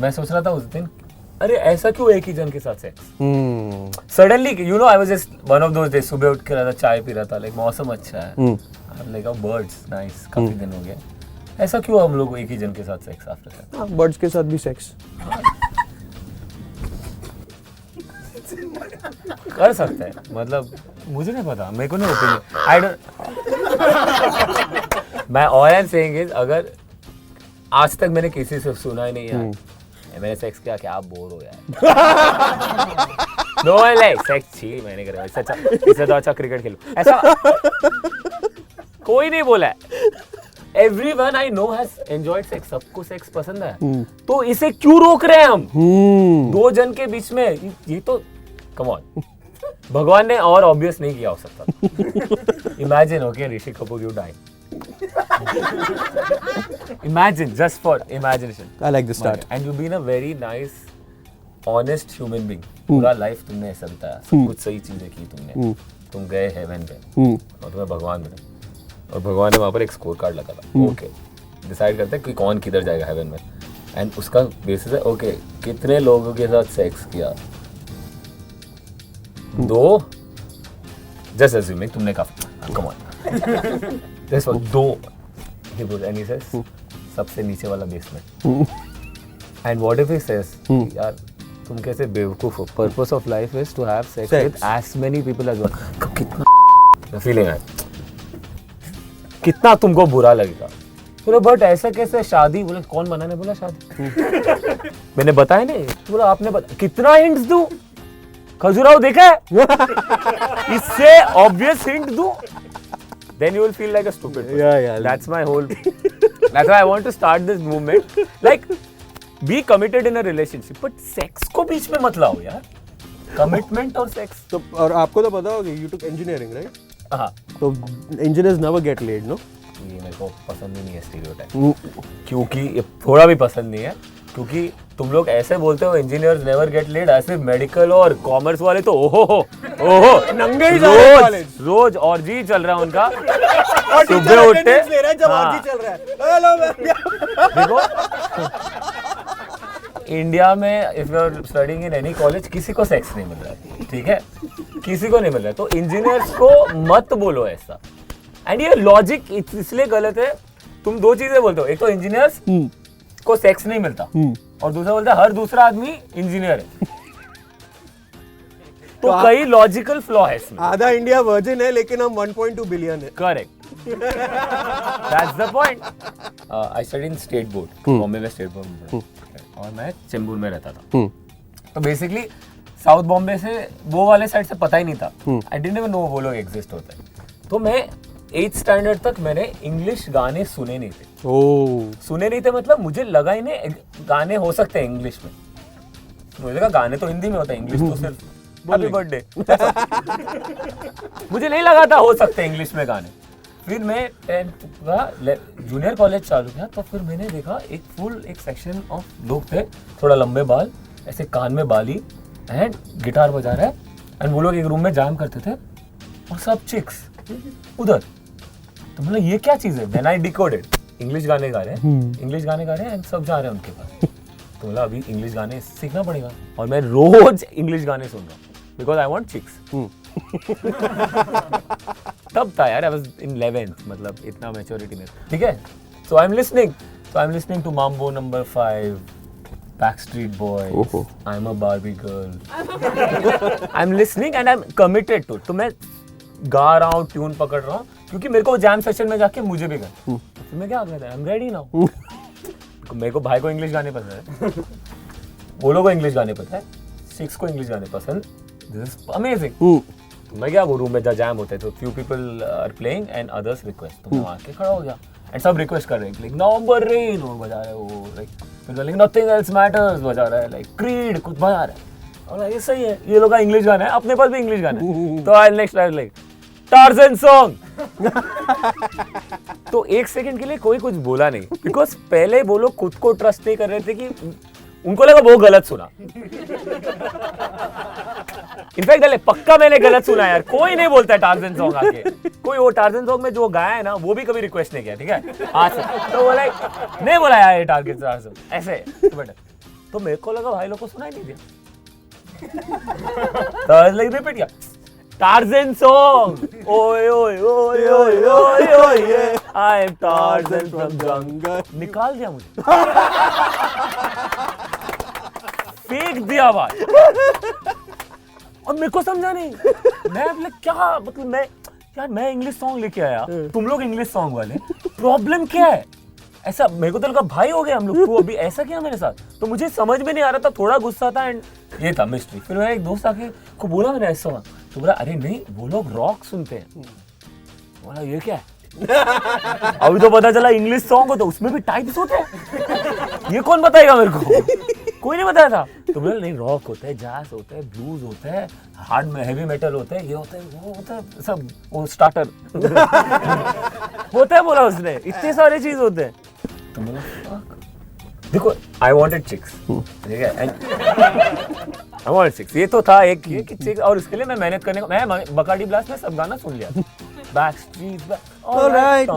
मैं सोच रहा था उस दिन, अरे ऐसा क्यों एक ही जन के साथ sex? Suddenly you know I was just one of those days, सुबह उठ के रहा था, चाय पी रहा था, लाइक मौसम अच्छा है, लाइक बर्ड्स नाइस, काफी दिन हो गए, ऐसा क्यों हम लोग एक ही जन के साथ सेक्स आफ्टर दैट? बर्ड्स के साथ भी सेक्स कर सकते हैं, मतलब मुझे नहीं पता, मेरे को नहीं ओपिनियन, आई डोंट, मैं all I am saying is, अगर आज तक मैंने किसी से सुना ही नहीं है मैंने सेक्स किया, क्या आप बोर हो गया? नो लाइक सेक्स छी मैंने करा, इससे तो अच्छा क्रिकेट खेलो, ऐसा कोई नहीं बोला है। Everyone I know has enjoyed sex, सबको सेक्स पसंद है, तो इसे क्यों रोक रहे हैं हम? दो जन के बीच में ये तो कम ऑन, भगवान ने और ऑब्वियस नहीं किया हो सकता। Imagine okay Rishi Kapoor you dying, imagine just for imagination. I like the start. And you've been a very nice, honest human being. पूरा लाइफ तुमने ऐसा बिताया, सब कुछ सही चीजें की तुमने, तुम गए हेवन पे और तुम्हें भगवान मिले, और भगवान ने वहाँ पर एक स्कोर कार्ड लगा था, ओके डिसाइड करते हैं कि कौन किधर जाएगा हेवन में, एंड उसका बेसिस है ओके कितने लोगों के साथ सेक्स किया, 2, जस्ट अज्यूमिंग तुमने काफी, come on just 2, he would, and he says सबसे नीचे वाला basement, and what if he says यार तुम कैसे बेवकूफ हो, purpose of life is to have sex with as many people as well, कितना फीलिंग है, कितना तुमको बुरा लगेगा, बोले बट ऐसा कैसे शादी, बोले कौन मना ने बोला शादी? मैंने बताया नहीं, बोला आपने कितना हिंट्स दूं, खजुराहो देखा है? इससे ऑब्वियस हिंट दूं, then you will feel like a stupid person. Yeah. That's my whole, that's why I want to start this movement, like be committed in a relationship, but sex को बीच में मत लाओ यार, commitment और sex। तो और आपको तो पता होगा you took engineering right? हाँ, तो engineers never get laid no? ये मेरे को पसंद ही नहीं है स्टीरियोटाइप, क्योंकि ये थोड़ा भी पसंद नहीं है, क्योंकि तुम लोग ऐसे बोलते हो इंजीनियर्स नेवर गेट लेड, ऐसे मेडिकल और कॉमर्स वाले तो ओहो नंगे ही रोज और जी चल रहा है उनका, सुबह उठते जब और जी चल रहा है, हेलो देखो इंडिया में if you are studying in any college किसी को सेक्स नहीं मिल रहा है, ठीक है, किसी को नहीं मिल रहा है, तो इंजीनियर्स को मत बोलो ऐसा, एंड ये लॉजिक इसलिए गलत है, तुम दो चीजें बोलते हो, एक तो इंजीनियर्स को सेक्स नहीं मिलता, और दूसरा बोलता है हर दूसरा आदमी इंजीनियर है, तो कई लॉजिकल फ्लॉ है इसमें, आधा इंडिया वर्जिन है लेकिन हम 1.2 बिलियन है, correct, that's the point. I study in state board, Bombay में स्टेट बोर्ड में, और मैं चेंबूर में रहता था, तो बेसिकली साउथ बॉम्बे से वो वाले साइड से पता ही नहीं था, आई डिडंट इवन नो वो लोग एग्जिस्ट होते हैं, तो मैं 8th स्टैंडर्ड तक मैंने इंग्लिश गाने सुने नहीं थे, सुने नहीं थे मतलब मुझे लगा ही नहीं गाने हो सकते हैं इंग्लिश में, मुझे लगा गाने तो हिंदी में होते हैं, इंग्लिश तो सिर्फ हैप्पी बर्थडे, मुझे नहीं लगा था हो सकते हैं इंग्लिश में गाने। फिर मैं 10th का जूनियर कॉलेज चालू किया, तो फिर मैंने देखा एक सेक्शन ऑफ लोग थे, थोड़ा लंबे बाल, ऐसे कान में बाली, एंड गिटार बजा रहा है, एंड वो लोग एक रूम में जाम करते थे, और सब चिक्स उधर, तो मतलब ये क्या चीज़ है, देन आई डिकोडेड, इंग्लिश गाने गा रहे हैं एंड सब जा रहे हैं उनके पास, तो मतलब अभी इंग्लिश गाने सीखना पड़ेगा, और मैं रोज इंग्लिश गाने सुन रहा हूँ बिकॉज आई वांट चिक्स। तब था यार, आई वाज इन 11th, मतलब इतना मैच्योरिटी में, ठीक है, so I am listening to Mambo number 5, Backstreet Boys, I'm a Barbie girl, I'm listening and I'm committed to, तो मैं गा रहा हूँ, ट्यून पकड़ रहा हूँ, क्योंकि मेरे को जैम सेशन में जाके मुझे भी करना, तो मैं क्या कहता है, आई एम रेडी नाउ, मेरे को भाई को इंग्लिश गाने पसंद है, वो लोगों को इंग्लिश गाने पसंद है, 6 को इंग्लिश गाने पसंद, दिस इज अमेजिंग, तो मैं क्या, वो रूम में जैम होते हैं, तो few people are playing and others request, तो मैं आके खड़ा हो गया, एंड सब रिक्वेस्ट कर रहे हैं, लाइक नवंबर रेन वो बजा रहे हैं, वो लाइक फिर लाइक नथिंग एल्स मैटर्स बजा रहा है, लाइक क्रीड कुछ बजा रहा है, और ये सही है, ये लोग का इंग्लिश गाना है, अपने पास भी इंग्लिश गाना है, तो आई नेक्स्ट लाइक टार्जन सॉन्ग, तो एक सेकंड के लिए कोई कुछ बोला नहीं, बिकॉज पहले वो लोग खुद को ट्रस्ट नहीं कर रहे थे, कि उनको लगा वो गलत सुना, इनफैक्ट पक्का मैंने गलत सुना यार, कोई नहीं बोलता है टार्जन सॉन्ग आके, कोई वो टार्जन सॉन्ग में जो गाया है ना, वो भी कभी रिक्वेस्ट नहीं किया, ठीक है आज से, तो वो लाइक नहीं बोला यार ये टारगेट सॉन्ग ऐसे, बट तो मेरे को लगा भाई लोग को सुनाई नहीं दिया। तो I was like repeat किया Tarzan song ओए ओए ओए ओए ओए ओए I am Tarzan from jungle निकाल दिया मुझे फेंक दिया भाई और मेरे को समझा नहीं मैं मतलब क्या मतलब मैं इंग्लिश सॉन्ग लेके आया तुम लोग इंग्लिश सॉन्ग वाले प्रॉब्लम क्या है ऐसा मेरे को तो लगा भाई हो गए हम लोग तू अभी ऐसा क्या मेरे साथ तो मुझे समझ में नहीं आ रहा था थोड़ा गुस्सा था एंड ये था मिस्ट्री फिर मेरा एक दोस्त आके को बोला मैंने ऐसा तो बोला अरे नहीं वो लोग रॉक सुनते हैं बोला ये क्या है अभी तो पता चला इंग्लिश सॉन्ग हो तो उसमें भी टाइप्स होते हैं ये कौन बताएगा मेरे को कोई नहीं बताया था तो बोला नहीं रॉक होता है जैज होता है ब्लूज होता है हार्ड में हेवी मेटल होता है ये होता है वो होता है सब वो स्टार्टर होता है बोला उसने इतने सारे चीज होते हैं तो बोला देखो आई वांटेड चिक्स ठीक है आई वांटेड चिक्स ये तो था एक ये कि चिक्स और उसके लिए मैं मेहनत करने को मैं बकाडी ब्लास्ट में सब गाना सुन लिया बैक स्ट्रीट ऑलराइट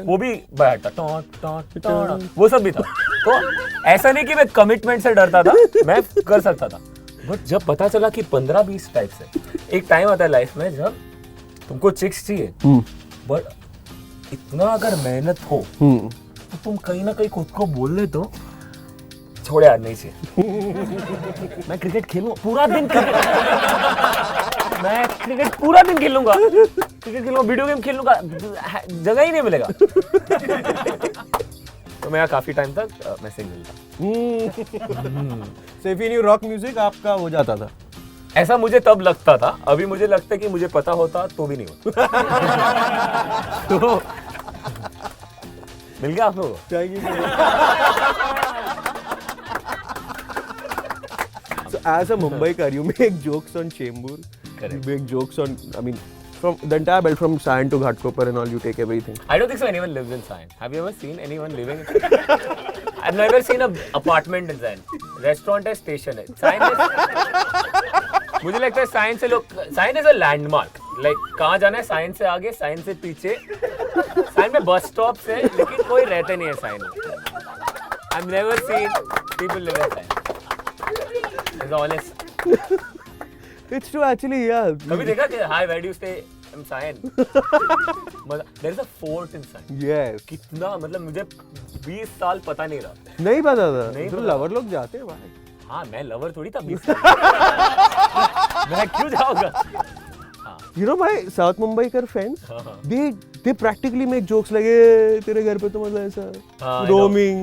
वो भी बैठा वो सब भी था तो ऐसा नहीं कि मैं कमिटमेंट से डरता था मैं कर सकता था बट जब पता चला कि 15-20 टाइप से एक टाइम आता है लाइफ में जब तुमको चिक्स चाहिए बट इतना अगर मेहनत हो तो तुम कहीं ना कहीं खुद को बोल ले तो छोड़ यार नहीं चाहिए मैं क्रिकेट खेलूं पूरा दिन मैं क्रिकेट पूरा दिन खेलूंगा वीडियो गेम खेलूंगा जगह ही नहीं मिलेगा तो मेरा काफी टाइम तक मैं सिंगल था So if you knew rock music आपका हो जाता था ऐसा मुझे तब लगता था अभी मुझे लगता है कि मुझे पता होता तो भी नहीं होता तो मिल गया आप लोगों को So as a Mumbaiker, you make jokes on Chembur. Correct. You make jokes on, I mean, from the entire belt from Sion to Ghatkopar and all, you take everything. I don't think so anyone lives in Sion. Have you ever seen anyone living in I've never seen an apartment in Sion. Restaurant है, station है. Sion is मुझे लगता है Sion से लोग Sion is a landmark. Like कहाँ जाना है Sion से आगे, Sion से पीछे. Sion में bus stops है, लेकिन कोई रहते नहीं है Sion में. I've never seen people live in Sion. It's honest. It's true actually, yeah. कभी देखा कि hi where do you stay in Sion? There is a fort in Sion. Yes. कितना मतलब मुझे 20 साल पता नहीं रहा नहीं पता था नहीं तो पता। लवर लोग जाते हैं भाई हाँ मैं लवर थोड़ी था 20 साल मैं क्यों जाऊंगा You know my South Mumbaikar friends, हाँ। they practically make jokes like "ए, तेरे घर पे तो मतलब ऐसा हाँ, I roaming."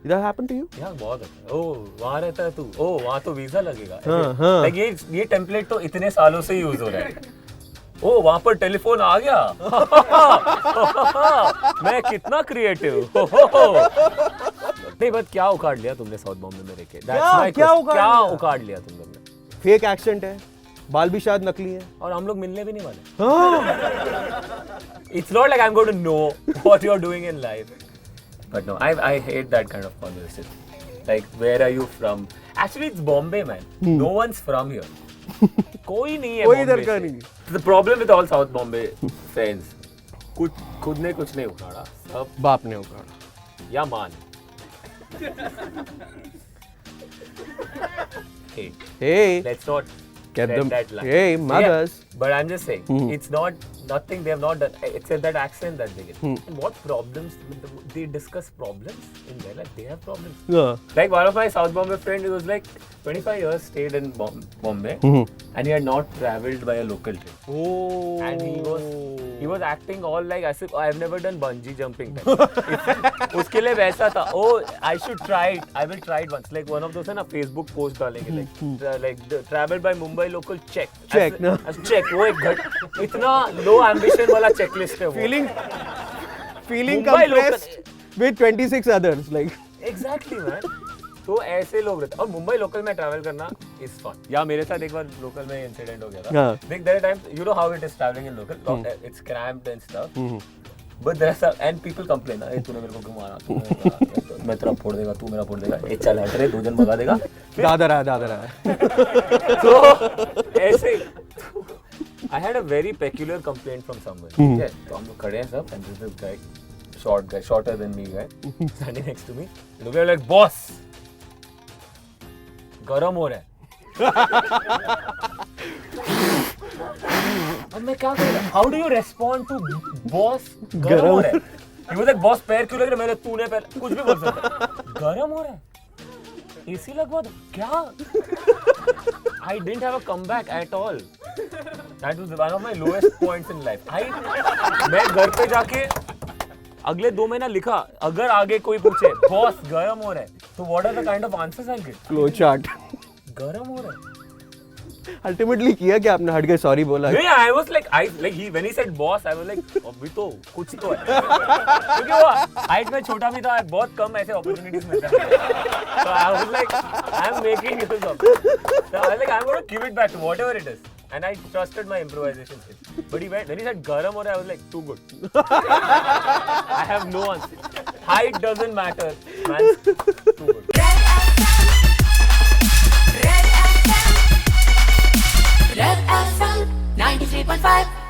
Did that happen to you? यार बहुत अच्छा ओ वहाँ रहता है तू ओ वहाँ तो वीजा लगेगा हाँ, हाँ। Like ये टेम्पलेट तो इतने सालों से यूज हो रहा है ओ वहाँ पर टेलीफोन आ गया मैं कितना क्रिएटिव नहीं बट क्या उखाड़ लिया तुमने साउथ बॉम्बे में रह के क्या उखाड़ लिया तुम लोग ने Fake accent है बाल भी शायद नकली है और हम लोग मिलने भी नहीं वाले हाँ It's not like I'm going to know what you're doing in life. But no, I hate that kind of conversation. Like, where are you from? Actually, it's Bombay, man. No one's from here. कोई नहीं है कोई Bombay इधर का से. नहीं The problem with all South Bombay friends, खुद ने कुछ नहीं उखाड़ा, सब बाप ने उखाड़ा या मान. Hey, Hey, let's not get tread them. that line. Hey, mothers. Yeah, but I'm just saying, it's not nothing they have not done except that accent that they get. And what problems they discuss problems in their life? They have problems. Yeah. Like one of my South Bombay friend, he was like 25 years stayed in Bombay, and he had not travelled by a local train. Oh. And he was acting all like as if I've never done bungee jumping. उसके लिए वैसा था. Oh, I should try it. I will try it once. Like one of those है ना Facebook post डालेंगे like travel by Mumbai local check. Check ना. Check वो एक इतना low ambition वाला checklist है वो. Feeling Mumbai compressed with 26 others like. Exactly man. तो ऐसे लोग रहते और मुंबई लोकल में ट्रैवल करना इज फन या मेरे साथ एक बार लोकल में इंसिडेंट हो गया था देख there times you know how it is travelling in local it's cramped and stuff but there are some and people complain ए तूने मेरे को घुमाना तूने मैं तेरा फोड़ देगा तू मेरा फोड़ देगा ए चल हट रे दो जन भगा देगा दादा रहा तो ऐसे I had a very peculiar complaint from someone ठीक है तो हम लोग खड़े हैं सब and this guy shorter than me guy standing next to me and we were like boss गरम हो रहा है. अब मैं क्या करूँ? How do you respond to boss? गरम हो रहा है. He was like, boss पैर क्यों लग रहे? मैंने तूने पैर कुछ भी बोल सकता. गरम हो रहा है. AC लगवा दो. क्या? I didn't have a comeback at all. That was one of my lowest points in life. मैं घर पे जाके अगले 2 महीना लिखा, अगर आगे कोई पूछे बॉस गरम हो रहा है, तो what are the kind of answers I'll get? Flow chart. गरम हो रहा है. अल्टीमेटली किया क्या आपने? हट के सॉरी बोला? नहीं, I was like, when he said boss, I was like, अभी तो कुछ तो है. क्योंकि वो हाइट में छोटा भी था, बहुत कम ऐसे opportunities मिलते हैं. So I was like, I'm making use of it. So I was like, I'm going to give it back to whatever it is. And I trusted my improvisation skills. But when he said garam ho raha hai, I was like, too good. I have no answer. Height doesn't matter. Man, too good. Red FM 93.5